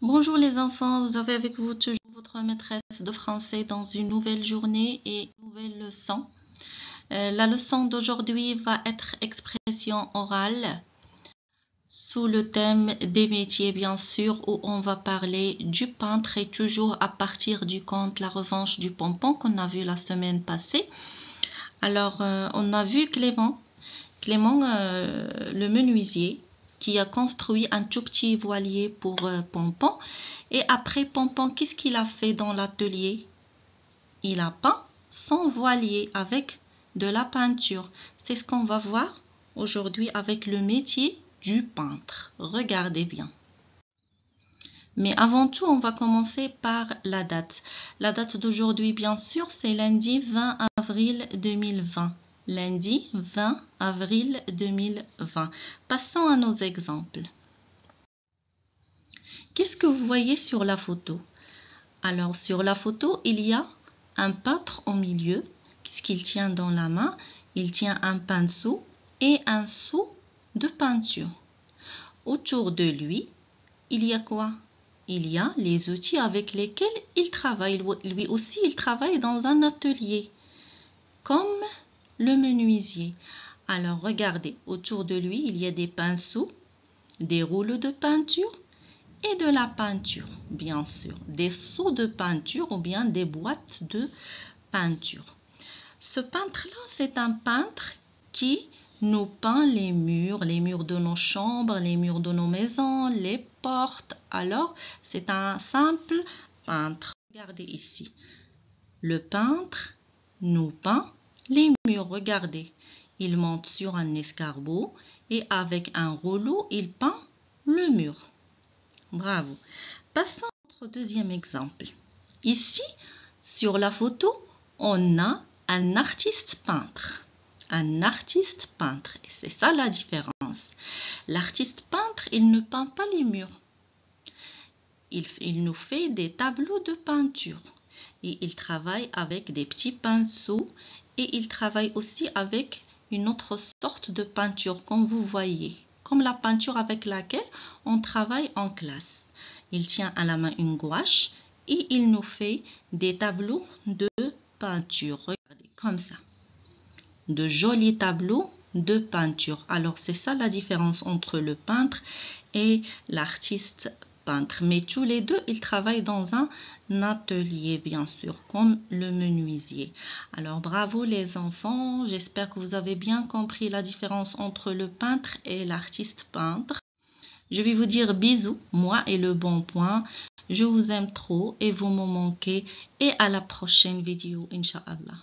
Bonjour les enfants, vous avez avec vous toujours votre maîtresse de français dans une nouvelle journée et une nouvelle leçon. La leçon d'aujourd'hui va être expression orale sous le thème des métiers bien sûr, où on va parler du peintre et toujours à partir du conte La revanche du pompon qu'on a vu la semaine passée. Alors on a vu Clément, le menuisier, qui a construit un tout petit voilier pour Pompon. Et après Pompon, qu'est-ce qu'il a fait dans l'atelier? Il a peint son voilier avec de la peinture. C'est ce qu'on va voir aujourd'hui avec le métier du peintre. Regardez bien. Mais avant tout, on va commencer par la date. La date d'aujourd'hui, bien sûr, c'est lundi 20 avril 2020. Lundi 20 avril 2020. Passons à nos exemples. Qu'est-ce que vous voyez sur la photo? Alors, sur la photo, il y a un peintre au milieu. Qu'est-ce qu'il tient dans la main? Il tient un pinceau et un seau de peinture. Autour de lui, il y a quoi? Il y a les outils avec lesquels il travaille. Lui aussi, il travaille dans un atelier, comme le menuisier. Alors, regardez, autour de lui, il y a des pinceaux, des rouleaux de peinture et de la peinture, bien sûr. Des seaux de peinture ou bien des boîtes de peinture. Ce peintre-là, c'est un peintre qui nous peint les murs de nos chambres, les murs de nos maisons, les portes. Alors, c'est un simple peintre. Regardez ici. Le peintre nous peint les murs. Regardez. Il monte sur un escabeau et avec un rouleau, il peint le mur. Bravo. Passons à notre deuxième exemple. Ici, sur la photo, on a un artiste peintre. Un artiste peintre. Et c'est ça la différence. L'artiste peintre, il ne peint pas les murs. Il nous fait des tableaux de peinture. Et il travaille avec des petits pinceaux. Et il travaille aussi avec une autre sorte de peinture, comme vous voyez. Comme la peinture avec laquelle on travaille en classe. Il tient à la main une gouache et il nous fait des tableaux de peinture. Regardez, comme ça. De jolis tableaux de peinture. Alors, c'est ça la différence entre le peintre et l'artiste peintre. Mais tous les deux, ils travaillent dans un atelier, bien sûr, comme le menuisier. Alors, bravo les enfants. J'espère que vous avez bien compris la différence entre le peintre et l'artiste peintre. Je vais vous dire bisous, moi et le bon point. Je vous aime trop et vous me manquez. Et à la prochaine vidéo, Inch'Allah.